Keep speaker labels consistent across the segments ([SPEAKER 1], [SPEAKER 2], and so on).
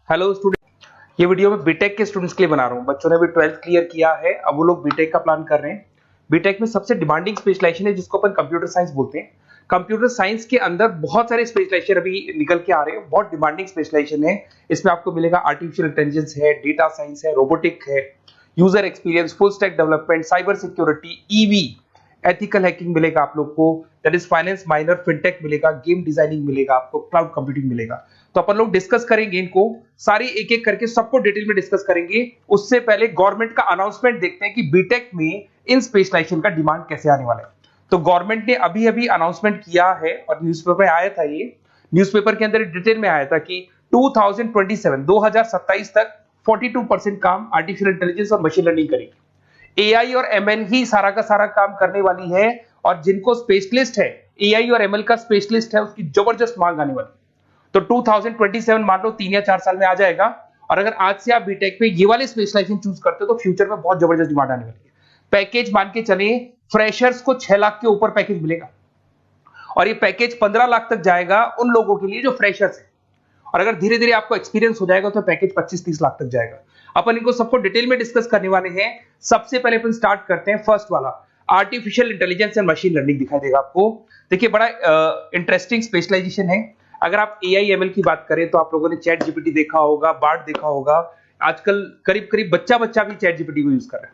[SPEAKER 1] Hello student, ये video मैं BTech के स्टूडेंट्स के लिए बना रहा हूँ। बच्चों ने भी 12th क्लियर किया है, अब वो लोग बीटेक का प्लान कर रहे हैं। बीटेक में सबसे डिमांडिंग स्पेशलाइजेशन है जिसको अपन कंप्यूटर साइंस बोलते हैं। कंप्यूटर साइंस के अंदर बहुत सारे स्पेशलाइजेशन अभी निकल के आ रहे हैं, बहुत डिमांडिंग स्पेशलाइजेशन है। इसमें आपको मिलेगा आर्टिफिशियल इंटेलिजेंस है, डेटा साइंस है, रोबोटिक है, user experience, full stack development, cyber security, EV, ethical hacking मिलेगा आप लोग को, that is finance minor, fintech मिलेगा, गेम डिजाइनिंग मिलेगा आपको, क्लाउड कंप्यूटिंग मिलेगा। तो अपन लोग डिस्कस करेंगे इनको सारी एक एक करके, सबको डिटेल में डिस्कस करेंगे। उससे पहले गवर्नमेंट का अनाउंसमेंट देखते हैं कि बीटेक में इन स्पेशलाइजेशन का डिमांड कैसे आने वाला है। तो गवर्नमेंट ने अभी अभी अनाउंसमेंट किया है और न्यूज़पेपर में आया था, ये न्यूज़पेपर के अंदर डिटेल में आया था कि 2027 तक 42% काम आर्टिफिशियल इंटेलिजेंस और मशीन लर्निंग करेगी। एआई और एमएल ही सारा का सारा काम करने वाली है, और जिनको स्पेशलिस्ट है, एआई और एमएल का स्पेशलिस्ट है, उसकी जबरदस्त मांग आने वाली है। तो 2027 मान लो 3 या 4 साल में आ जाएगा। और अगर आज से आप बीटेक पे ये वाले स्पेशलाइजेशन चूज करते हो तो फ्यूचर में बहुत जबरदस्त डिमांड आने वाली है। पैकेज मान के चले, फ्रेशर्स को 6 लाख के ऊपर पैकेज मिलेगा, और ये पैकेज 15 लाख तक जाएगा उन लोगों के लिए जो फ्रेशर्स है। और अगर धीरे धीरे आपको एक्सपीरियंस हो जाएगा तो पैकेज 25-30 लाख तक जाएगा। अपन इनको सबको डिटेल में डिस्कस करने वाले हैं। सबसे पहले अपन स्टार्ट करते हैं फर्स्ट वाला, artificial intelligence and machine learning दिखाई देगा आपको। देखिए, बड़ा इंटरेस्टिंग स्पेशलाइजेशन है। अगर आप एआई एमएल की बात करें तो आप लोगों ने चैट जीपीटी देखा होगा, बार्ड देखा होगा। आजकल करीब करीब बच्चा भी चैट जीपीटी को यूज कर रहा है।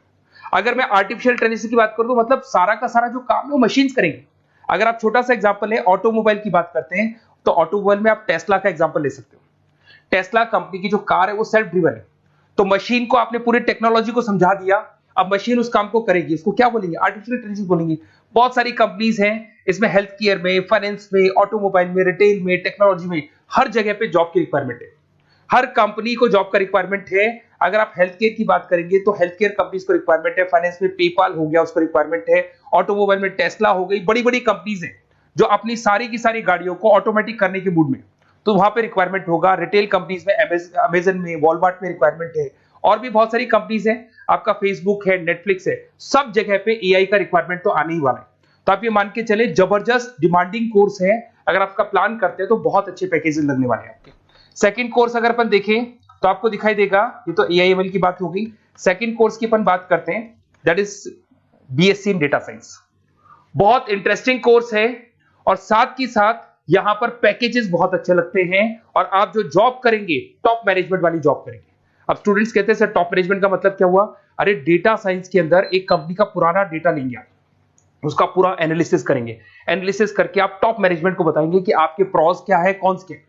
[SPEAKER 1] अगर मैं आर्टिफिशियल इंटेलिजेंस की बात करूं तो मतलब सारा का सारा जो काम है वो मशीन्स करेंगे। अगर आप छोटा सा एग्जांपल है, ऑटोमोबाइल की बात करते हैं तो ऑटोमोबाइल में आप टेस्ला का एग्जांपल ले सकते हो। टेस्ला कंपनी की जो कार है वो सेल्फ ड्रिवन है। तो मशीन को आपने पूरी टेक्नोलॉजी को समझा दिया, अब मशीन उस काम को करेगी। इसको क्या बोलेंगे? आर्टिफिशियल इंटेलिजेंस बोलेंगे। बहुत सारी कंपनीज हैं इसमें, हेल्थ केयर में, फाइनेंस में, ऑटोमोबाइल में, रिटेल में, टेक्नोलॉजी में, हर जगह पे जॉब की रिक्वायरमेंट है। हर कंपनी को जॉब का रिक्वायरमेंट है। अगर आप हेल्थ केयर की बात करेंगे तो हेल्थ केयर कंपनीज को रिक्वायरमेंट है, फाइनेंस में पेपाल हो गया उसको रिक्वायरमेंट है, ऑटोमोबाइल में टेस्ला हो गई, बड़ी बड़ी कंपनीज हैं जो अपनी सारी की सारी गाड़ियों को ऑटोमेटिक करने के मूड में, तो वहां पे रिक्वायरमेंट होगा। रिटेल कंपनीज में, अमेजन में, वॉलमार्ट में रिक्वायरमेंट है, और भी बहुत सारी कंपनीज हैं, आपका फेसबुक है, नेटफ्लिक्स है, सब जगह पे एआई का रिक्वायरमेंट तो आने ही वाला है। तो आप ये मान के चले जबरदस्त डिमांडिंग कोर्स है। अगर आपका प्लान करते हैं तो बहुत अच्छे पैकेजेस लगने वाले हैं आपके। सेकंड कोर्स अगर अपन देखें तो आपको दिखाई देगा, ये तो एआईएमएल की बात हो गई। सेकंड कोर्स की अपन बात करते हैं, that is BSc in data science. बहुत इंटरेस्टिंग कोर्स है, और साथ की साथ यहां पर पैकेजेस बहुत अच्छे लगते हैं, और आप जो जॉब करेंगे टॉप मैनेजमेंट वाली जॉब करेंगे। अब स्टूडेंट्स कहते हैं सर टॉप मैनेजमेंट का मतलब क्या हुआ? अरे डेटा साइंस के अंदर एक कंपनी का पुराना डेटा लेंगे आप, उसका पूरा एनालिसिस करेंगे, एनालिसिस करके आप टॉप मैनेजमेंट को बताएंगे कि आपके प्रॉस क्या है, कॉन्स क्या है,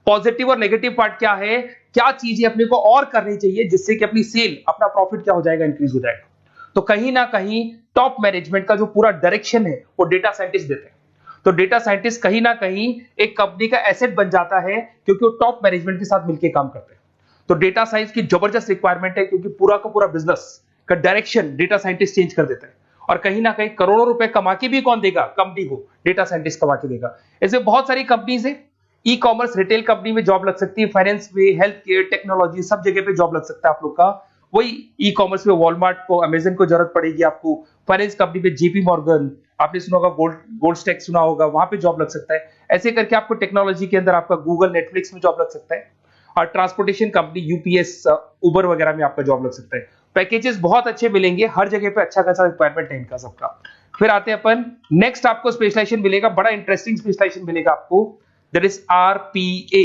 [SPEAKER 1] पॉजिटिव और नेगेटिव पार्ट क्या है, क्या चीजें अपने को और करनी चाहिए जिससे कि अपनी सेल, अपना प्रॉफिट क्या हो जाएगा, इंक्रीज हो जाएगा। तो कहीं ना कहीं टॉप मैनेजमेंट का जो पूरा डायरेक्शन है वो डेटा साइंटिस्ट देते हैं। तो डेटा साइंटिस्ट कहीं ना कहीं एक कंपनी का एसेट बन जाता है, क्योंकि वो टॉप मैनेजमेंट के साथ मिलकर काम करते हैं। तो डेटा साइंस की जबरदस्त रिक्वायरमेंट है, क्योंकि पूरा का पूरा बिजनेस का डायरेक्शन डेटा साइंटिस्ट चेंज कर देता है। और कहीं ना कहीं करोड़ों रुपए कमा के भी कौन देगा? कंपनी को डेटा साइंटिस्ट कमा के देगा। ऐसे बहुत सारी कंपनीज है, ई कॉमर्स, रिटेल कंपनी में जॉब लग सकती है, फाइनेंस में, हेल्थ केयर, टेक्नोलॉजी, सब जगह पे जॉब लग सकता है आप लोग का। वही ई कॉमर्स में वॉलमार्ट को, अमेजन को जरूरत पड़ेगी आपको। फाइनेंस कंपनी में जेपी मॉर्गन, आपने सुना होगा, गोल्ड स्टैक सुना होगा, वहां पे जॉब लग सकता है। ऐसे करके आपको टेक्नोलॉजी के अंदर आपका गूगल, नेटफ्लिक्स में जॉब लग सकता है। और ट्रांसपोर्टेशन कंपनी, यूपीएस, उबर वगैरह में आपका जॉब लग सकता है। पैकेजेस बहुत अच्छे मिलेंगे, हर जगह पे अच्छा खासा रिक्वायरमेंट है इनका सबका। फिर आते हैं अपन नेक्स्ट, आपको स्पेशलाइजेशन मिलेगा, बड़ा इंटरेस्टिंग स्पेशलाइजेशन मिलेगा आपको, that is RPA,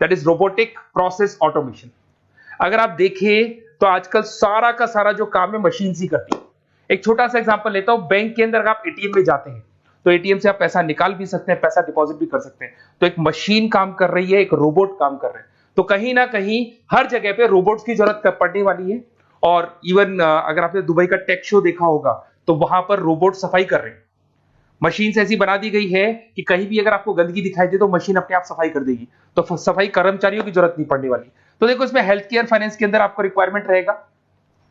[SPEAKER 1] that is robotic process automation. अगर आप देखें तो आजकल सारा का सारा जो काम है मशीन ही करती है। एक छोटा सा एग्जांपल लेता हूं, बैंक के अंदर अगर आप एटीएम में जाते हैं तो एटीएम से आप पैसा निकाल भी सकते हैं, पैसा डिपॉजिट भी कर सकते हैं। तो एक मशीन काम कर रही है, एक रोबोट काम कर रहे हैं। तो कहीं ना कहीं हर जगह पे रोबोट्स की जरूरत पड़ने वाली है। और इवन अगर आपने दुबई का टेक शो देखा होगा तो वहां पर रोबोट सफाई कर रहे हैं। मशीन ऐसी बना दी गई है कि कहीं भी अगर आपको गंदगी दिखाई दे तो मशीन अपने आप सफाई कर देगी, तो सफाई कर्मचारियों की जरूरत नहीं पड़ने वाली। तो देखो, इसमें हेल्थ केयर, फाइनेंस के अंदर आपको रिक्वायरमेंट रहेगा,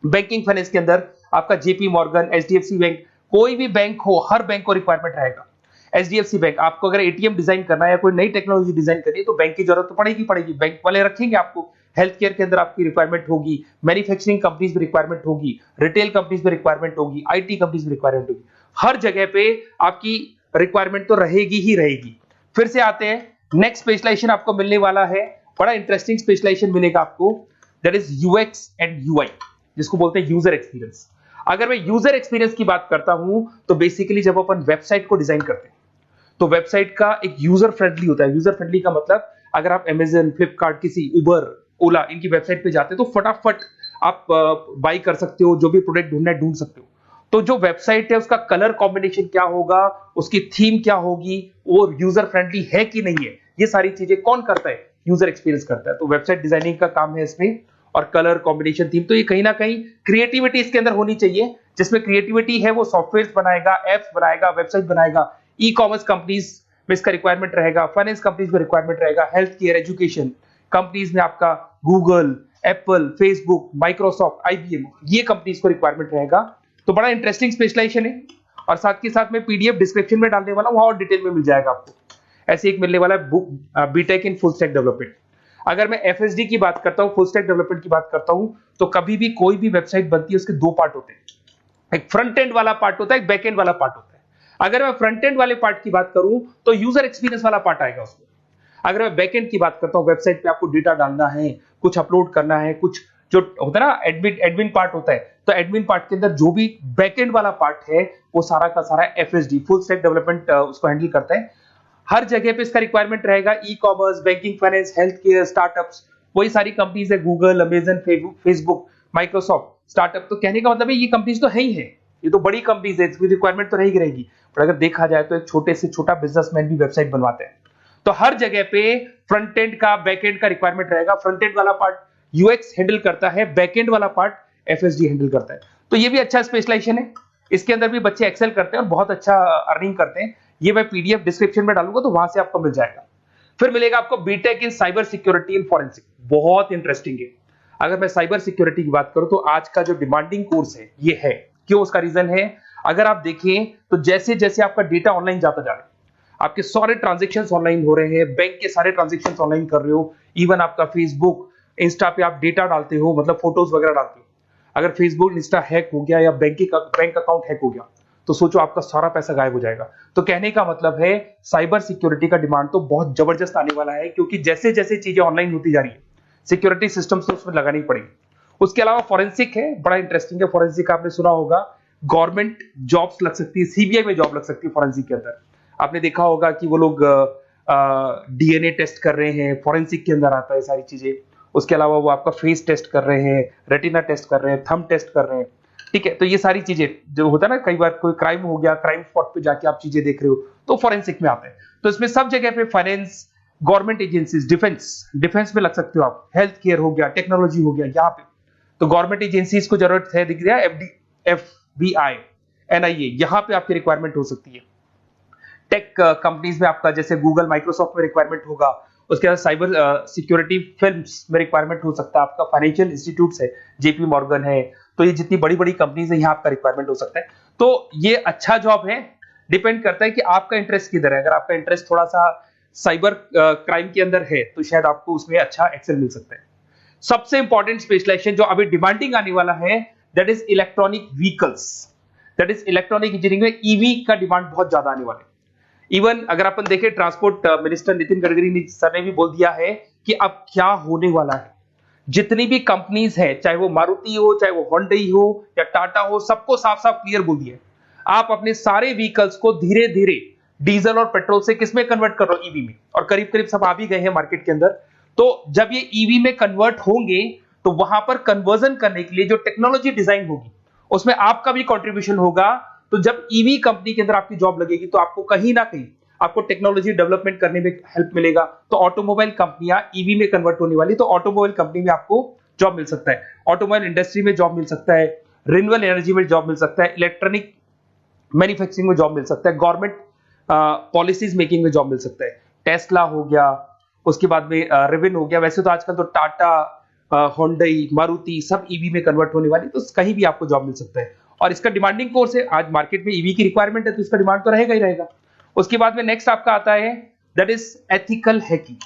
[SPEAKER 1] बैंकिंग फाइनेंस के अंदर आपका जेपी मॉर्गन, एचडीएफसी बैंक, कोई भी बैंक हो, हर बैंक को रिक्वायरमेंट रहेगा। एचडीएफसी बैंक, आपको अगर एटीएम डिजाइन करना है या कोई नई टेक्नोलॉजी डिजाइन करनी है तो बैंक की जरूरत तो पड़ेगी, बैंक वाले रखेंगे आपको। हेल्थ केयर के अंदर आपकी रिक्वायरमेंट होगी, मैन्युफैक्चरिंग कंपनीज में रिक्वायरमेंट होगी, रिटेल कंपनीज में रिक्वायरमेंट होगी, आईटी कंपनीज में रिक्वायरमेंट होगी। हर जगह पे आपकी रिक्वायरमेंट तो रहेगी ही रहेगी। फिर से आते हैं, नेक्स्ट स्पेशलाइजेशन आपको मिलने वाला है बड़ा इंटरेस्टिंग स्पेशलाइजेशन मिलेगा आपको, that is UX and UI, जिसको बोलते हैं यूजर एक्सपीरियंस। अगर मैं यूजर एक्सपीरियंस की बात करता हूं तो बेसिकली जब अपन वेबसाइट को डिजाइन करते हैं तो वेबसाइट का एक यूजर फ्रेंडली होता है। यूजर फ्रेंडली का मतलब अगर आप अमेजन, फ्लिपकार्ट, किसी उबर, ओला इनकी वेबसाइट पे जाते हैं तो फटाफट आप बाई कर सकते हो, जो भी प्रोडक्ट ढूंढना है ढूंढ सकते हो। तो जो वेबसाइट है उसका कलर कॉम्बिनेशन क्या होगा, उसकी थीम क्या होगी, वो यूजर फ्रेंडली है कि नहीं है, ये सारी चीजें कौन करता है, यूजर एक्सपीरियंस करता है। तो वेबसाइट डिजाइनिंग का काम है इसमें, और कलर कॉम्बिनेशन, थीम, तो ये कहीं ना कहीं क्रिएटिविटी इसके अंदर होनी चाहिए। जिसमें क्रिएटिविटी है वो सॉफ्टवेयर बनाएगा, एप्स बनाएगा, वेबसाइट बनाएगा। ई कॉमर्स कंपनीज में इसका रिक्वायरमेंट रहेगा, फाइनेंस कंपनीज में रिक्वायरमेंट रहेगा, हेल्थ केयर, एजुकेशन कंपनीज में आपका Google, Apple, Facebook, Microsoft, IBM, ये कंपनीज को रिक्वायरमेंट रहेगा। तो बड़ा इंटरेस्टिंग स्पेशलाइजेशन है, और साथ के साथ में पीडीएफ डिस्क्रिप्शन में डालने वाला हूं, वहां और डिटेल में मिल जाएगा आपको। ऐसे एक मिलने वाला है book, BTech in full stack development. अगर मैं एफएसडी की बात करता हूं, फुल स्टैक डेवलपमेंट की बात करता हूं, तो कभी भी कोई भी वेबसाइट बनती है उसके दो पार्ट होते हैं, एक फ्रंट एंड वाला पार्ट होता है, एक बैक एंड वाला पार्ट होता है। अगर मैं फ्रंट एंड वाले पार्ट की बात करूं तो यूजर एक्सपीरियंस वाला पार्ट आएगा उसमें। अगर मैं बैक एंड की बात करता हूं, वेबसाइट पे आपको डेटा डालना है, कुछ अपलोड करना है, कुछ जो होता है ना एडमिन पार्ट होता है, तो एडमिन पार्ट के अंदर जो भी बैक एंड वाला पार्ट है वो सारा का सारा एफएसडी, फुल स्टैक डेवलपमेंट, उसको हैंडल करता है। हर जगह पे इसका रिक्वायरमेंट रहेगा। E commerce, banking, finance, health care, startups, वही सारी कंपनीज है, Google, Amazon, Facebook, Microsoft. Startup तो कहने का मतलब है ये कंपनीज तो है ही है, ये तो बड़ी कंपनीज है, इसकी रिक्वायरमेंट तो रहेगी रहेगी। पर अगर देखा जाए तो एक छोटे से छोटा बिजनेसमैन भी वेबसाइट बनवाते हैं। तो हर जगह पे फ्रंट एंड का, बैक एंड का रिक्वायरमेंट रहेगा। फ्रंट एंड वाला पार्ट यूएक्स हैंडल करता है, बैक एंड वाला पार्ट एफएसडी हैंडल करता है। तो ये भी अच्छा स्पेशलाइजेशन है, इसके अंदर भी बच्चे एक्सेल करते हैं और बहुत अच्छा अर्निंग करते हैं। ये मैं पीडीएफ डिस्क्रिप्शन में डालूंगा तो वहां से आपको मिल जाएगा। फिर मिलेगा आपको BTech in cyber security and forensic, बहुत इंटरेस्टिंग है। अगर मैं साइबर सिक्योरिटी की बात करूं तो आज का जो डिमांडिंग कोर्स है ये है। क्यों? उसका रीजन है, अगर आप देखें तो जैसे जैसे आपका डेटा ऑनलाइन जाता जा रहा है, आपके सारे ट्रांजेक्शंस ऑनलाइन हो रहे हैं, बैंक के सारे ट्रांजेक्शंस ऑनलाइन कर रहे हो, इवन आपका फेसबुक, इंस्टा पे आप डेटा डालते हो, मतलब फोटोज वगैरह डालते हो। अगर फेसबुक, इंस्टा हैक हो गया या बैंक अकाउंट हैक हो गया तो सोचो आपका सारा पैसा गायब हो जाएगा। तो कहने का मतलब है साइबर सिक्योरिटी का डिमांड तो बहुत जबरदस्त आने वाला है, क्योंकि जैसे जैसे चीजें ऑनलाइन होती जा रही है सिक्योरिटी सिस्टम्स तो उसमें लगानी पड़ेगी। उसके अलावा फॉरेंसिक है, बड़ा इंटरेस्टिंग है। फॉरेंसिक आपने सुना होगा, गवर्नमेंट जॉब्स लग सकती है, सीबीआई में जॉब लग सकती है फॉरेंसिक के अंदर। आपने देखा होगा कि वो लोग डीएनए टेस्ट कर रहे हैं, फॉरेंसिक के अंदर आता है सारी चीजें। उसके अलावा वो आपका फेस टेस्ट कर रहे हैं, रेटिना टेस्ट कर रहे हैं, थंब टेस्ट कर रहे हैं, ठीक है। तो ये सारी चीजें जो होता है ना, कई बार कोई क्राइम हो गया, क्राइम स्पॉट पे जाके आप चीजें देख रहे हो तो फॉरेंसिक में आते हैं। तो इसमें सब जगह पे फाइनेंस, गवर्नमेंट एजेंसीज, डिफेंस में लग सकते हो आप, हेल्थ केयर हो गया, टेक्नोलॉजी हो गया, यहाँ पे तो गवर्नमेंट एजेंसीज को जरूरत है, दिख रहा है, एफबीआई, एनआईए, यहाँ पे आपकी रिक्वायरमेंट हो सकती है। टेक कंपनीज में आपका जैसे गूगल, माइक्रोसॉफ्ट में रिक्वायरमेंट होगा। उसके बाद साइबर सिक्योरिटी फिल्म्स में रिक्वायरमेंट हो सकता है आपका, फाइनेंशियल इंस्टीट्यूट्स है, जेपी मॉर्गन है, तो ये जितनी बड़ी बड़ी कंपनीज है यहाँ आपका रिक्वायरमेंट हो सकता है। तो ये अच्छा जॉब है, डिपेंड करता है कि आपका इंटरेस्ट किधर है। अगर आपका इंटरेस्ट थोड़ा सा साइबर क्राइम के अंदर है तो शायद आपको उसमें अच्छा एक्सेल मिल सकता है। सबसे इंपॉर्टेंट स्पेशलाइजेशन जो अभी डिमांडिंग आने वाला है, that is electronic vehicles, that is electronic engineering में ईवी का डिमांड बहुत ज्यादा आने वाला है। इवन अगर अपन देखें, transport minister Nitin Gadkari sir ने भी बोल दिया है कि अब क्या होने वाला है, जितनी भी कंपनीज है, चाहे वो मारुति हो, चाहे वो होंडई हो या टाटा हो, सबको साफ साफ क्लियर बोल दिया, आप अपने सारे व्हीकल्स को धीरे धीरे डीजल और पेट्रोल से किसमें कन्वर्ट कर रहे हो, ईवी में। और करीब करीब सब आ भी गए हैं मार्केट के अंदर। तो जब ये ईवी में कन्वर्ट होंगे तो वहां पर कन्वर्जन करने के लिए जो टेक्नोलॉजी डिजाइन होगी उसमें आपका भी कंट्रीब्यूशन होगा। तो जब ईवी कंपनी के अंदर आपकी जॉब लगेगी तो आपको कहीं ना कहीं आपको टेक्नोलॉजी डेवलपमेंट करने में हेल्प मिलेगा। तो ऑटोमोबाइल कंपनियां ईवी में कन्वर्ट होने वाली, तो ऑटोमोबाइल कंपनी में आपको जॉब मिल सकता है, ऑटोमोबाइल इंडस्ट्री में जॉब मिल सकता है, रिन्यूएबल एनर्जी में जॉब मिल सकता है, इलेक्ट्रॉनिक मैन्युफैक्चरिंग में जॉब मिल सकता है, गवर्नमेंट पॉलिसीज मेकिंग में जॉब मिल सकता है। टेस्ला हो गया, उसके बाद में रिविन हो गया। वैसे तो आजकल तो टाटा, होंडई, मारुति सब ईवी में कन्वर्ट होने वाली, तो कहीं भी आपको जॉब मिल सकता है। और इसका डिमांडिंग कोर्स है, आज मार्केट में ईवी की रिक्वायरमेंट है तो इसका डिमांड तो रहेगा ही रहेगा। उसके बाद में नेक्स्ट आपका आता है दैट इज एथिकल हैकिंग,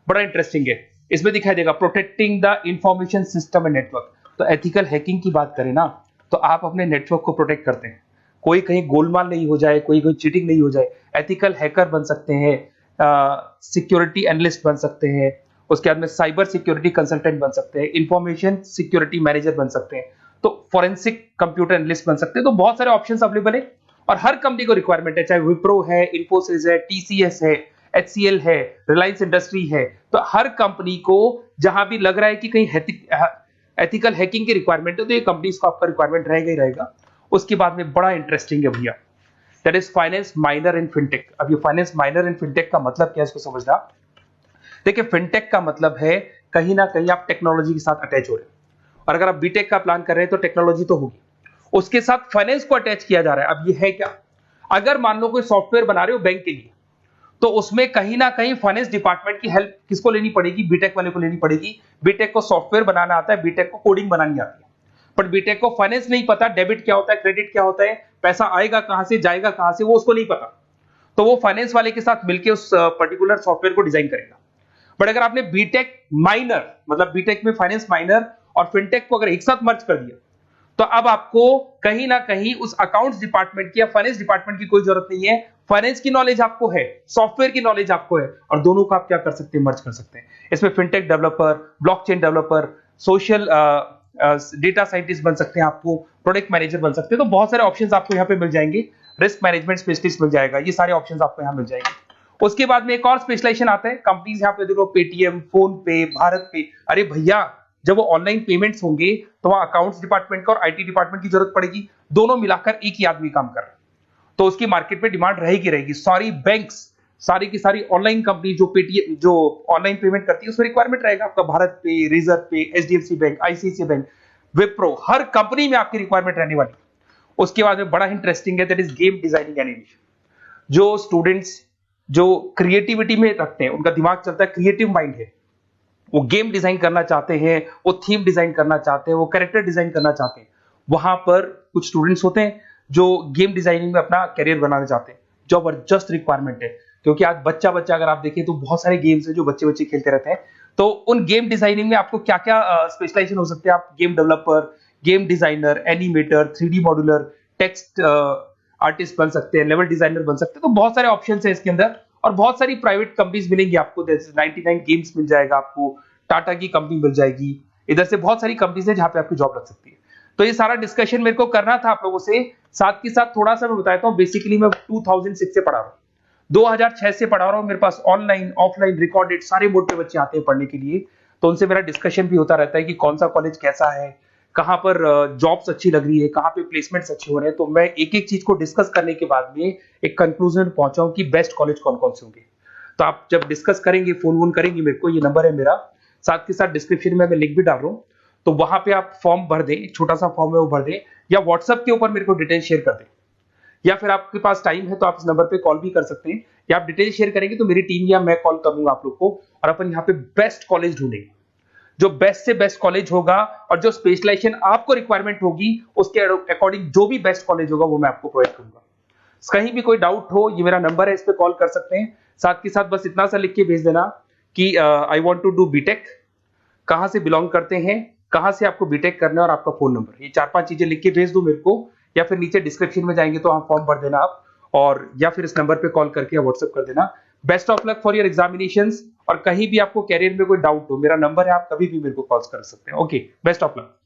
[SPEAKER 1] बड़ा इंटरेस्टिंग है। इसमें दिखाई देगा protecting the information system and network. तो एथिकल हैकिंग की बात करें ना, तो आप अपने नेटवर्क को प्रोटेक्ट करते हैं, कोई कहीं गोलमाल नहीं हो जाए, कोई चीटिंग नहीं हो जाए। एथिकल हैकर बन सकते हैं, सिक्योरिटी एनालिस्ट बन सकते हैं, उसके बाद में साइबर सिक्योरिटी कंसल्टेंट बन सकते हैं, इंफॉर्मेशन सिक्योरिटी मैनेजर बन सकते हैं, तो फोरेंसिक कंप्यूटर एनालिस्ट बन सकते हैं। तो बहुत सारे ऑप्शंस अवेलेबल है और हर कंपनी को रिक्वायरमेंट है, चाहे विप्रो है, इन्फोसिस है, टीसीएस है, एचसीएल है, रिलायंस इंडस्ट्री है। तो हर कंपनी को जहां भी लग रहा है कि कहीं एथिकल हैकिंग की रिक्वायरमेंट है तो ये कंपनीज को आपका रिक्वायरमेंट रहेगा ही रहेगा। उसके बाद में बड़ा इंटरेस्टिंग है भैया, that is finance minor in fintech. अब ये फाइनेंस माइनर इन फिनटेक का मतलब क्या है इसको समझना। देखिए फिनटेक का मतलब है कहीं ना कहीं आप टेक्नोलॉजी के साथ अटैच हो रहे हैं, और अगर आप बीटेक का प्लान कर रहे हैं तो टेक्नोलॉजी तो होगी, उसके साथ फाइनेंस को अटैच किया जा रहा है। अब ये है क्या, अगर मान लो कोई सॉफ्टवेयर बना रहे हो बैंक के लिए, तो उसमें कहीं ना कहीं फाइनेंस डिपार्टमेंट की हेल्प किसको लेनी पड़ेगी, बीटेक वाले को लेनी पड़ेगी। बीटेक को सॉफ्टवेयर बनाना आता है, बीटेक को कोडिंग बनानी आती है, बट बीटेक को फाइनेंस नहीं पता, डेबिट क्या होता है, क्रेडिट क्या होता है, पैसा आएगा कहां से, जाएगा कहां से, वो उसको नहीं पता। तो वो फाइनेंस वाले के साथ मिलकर उस पर्टिकुलर सॉफ्टवेयर को डिजाइन करेगा। बट अगर आपने बीटेक माइनर, मतलब बीटेक में फाइनेंस माइनर और फिनटेक को अगर एक साथ मर्ज कर दिया, तो अब आपको कहीं ना कहीं उस अकाउंट्स डिपार्टमेंट की या फाइनेंस डिपार्टमेंट की कोई जरूरत नहीं है। फाइनेंस की नॉलेज आपको है, सॉफ्टवेयर की नॉलेज आपको है, और दोनों को आप क्या कर सकते हैं, मर्ज कर सकते हैं। इसमें fintech developer, blockchain developer, social data scientist बन सकते हैं, आपको प्रोडक्ट मैनेजर बन सकते हैं। तो बहुत सारे ऑप्शंस आपको यहाँ पे मिल जाएंगे, रिस्क मैनेजमेंट स्पेशलिस्ट मिल जाएगा, ये सारे ऑप्शंस आपको यहाँ मिल जाएंगे। उसके बाद में एक और स्पेशलाइजेशन आता है, कंपनीज यहाँ पे देखो पेटीएम, फोन पे, भारत पे। अरे भैया जब वो ऑनलाइन पेमेंट्स होंगे तो वहां अकाउंट्स डिपार्टमेंट का और आईटी डिपार्टमेंट की जरूरत पड़ेगी, दोनों मिलाकर एक ही आदमी काम कर रहा है, तो उसकी मार्केट में डिमांड रहेगी रहेगी। सारी बैंक्स, सारी की सारी ऑनलाइन कंपनी जो पेटीएम, जो ऑनलाइन पेमेंट करती है, उसमें रिक्वायरमेंट रहेगा आपका भारत पे, Razorpay, HDFC bank, ICICI bank, Wipro, हर कंपनी में आपकी रिक्वायरमेंट रहने वाली। उसके बाद में बड़ा इंटरेस्टिंग है, that is game designing animation. जो स्टूडेंट्स जो क्रिएटिविटी में रखते हैं, उनका दिमाग चलता है, क्रिएटिव माइंड है, वो गेम डिजाइन करना चाहते हैं, वो थीम डिजाइन करना चाहते हैं, वो कैरेक्टर डिजाइन करना चाहते हैं, वहां पर कुछ स्टूडेंट्स होते हैं जो गेम डिजाइनिंग में अपना करियर बनाना चाहते हैं। जबरदस्त रिक्वायरमेंट है, क्योंकि आज बच्चा बच्चा अगर आप देखें तो बहुत सारे गेम्स हैं जो बच्चे बच्चे खेलते रहते हैं। तो उन गेम डिजाइनिंग में आपको क्या क्या स्पेशलाइजेशन हो सकते हैं, आप game developer, game designer, animator, 3D modular, text artist बन सकते हैं, लेवल डिजाइनर बन सकते हैं। तो बहुत सारे ऑप्शंस हैं इसके अंदर, और बहुत सारी प्राइवेट कंपनीज मिलेंगी आपको, जैसे 99 गेम्स मिल जाएगा आपको, टाटा की कंपनी मिल जाएगी, इधर से बहुत सारी कंपनीज है जहां पे आपकी जॉब लग सकती है। तो ये सारा डिस्कशन मेरे को करना था आप लोगों से, साथ के साथ थोड़ा सा मैं बताता हूँ। बेसिकली मैं 2006 से पढ़ा रहा हूँ, 2006 से पढ़ा रहा हूँ, मेरे पास ऑनलाइन ऑफलाइन रिकॉर्डेड सारे मोड पे बच्चे आते हैं पढ़ने के लिए, तो उनसे मेरा डिस्कशन भी होता रहता है कि कौन सा कॉलेज कैसा है, कहाँ पर जॉब्स अच्छी लग रही है, कहाँ पे प्लेसमेंट्स अच्छे हो रहे हैं। तो मैं एक एक चीज को डिस्कस करने के बाद में एक कंक्लूजन पहुंचा हूं कि बेस्ट कॉलेज कौन कौन से होंगे। तो आप जब डिस्कस करेंगे, फोन वोन करेंगे मेरे को, ये नंबर है मेरा, साथ के साथ डिस्क्रिप्शन में मैं लिंक भी डाल रहा हूँ, तो वहां पे आप फॉर्म भर दें, एक छोटा सा फॉर्म है वो भर दें, या व्हाट्सएप के ऊपर मेरे को डिटेल शेयर कर दें, या फिर आपके पास टाइम है तो आप इस नंबर पे कॉल भी कर सकते हैं, या आप डिटेल शेयर करेंगे तो मेरी टीम या मैं कॉल करूंगा आप लोग को, और अपन यहाँ पे बेस्ट कॉलेज ढूंढेंगे। जो बेस्ट से बेस्ट कॉलेज होगा और जो स्पेशलाइजेशन आपको रिक्वायरमेंट होगी उसके अकॉर्डिंग जो भी बेस्ट कॉलेज होगा वो मैं आपको प्रोवाइड करूंगा। कहीं भी कोई डाउट हो, ये मेरा नंबर है, इस पे कॉल कर सकते हैं। साथ के साथ बस इतना सा लिख के भेज देना कि I want to do BTech, कहां से बिलोंग करते हैं, कहां से आपको बीटेक करना है, और आपका फोन नंबर, ये 4-5 चीजें लिख के भेज दो मेरे को, या फिर नीचे डिस्क्रिप्शन में जाएंगे तो फॉर्म भर देना आप, और या फिर इस नंबर पे कॉल करके व्हाट्सएप कर देना। Best of luck for your examinations, और कहीं भी आपको कैरियर में कोई डाउट हो, मेरा नंबर है, आप कभी भी मेरे को कॉल कर सकते हैं। Okay, best of luck.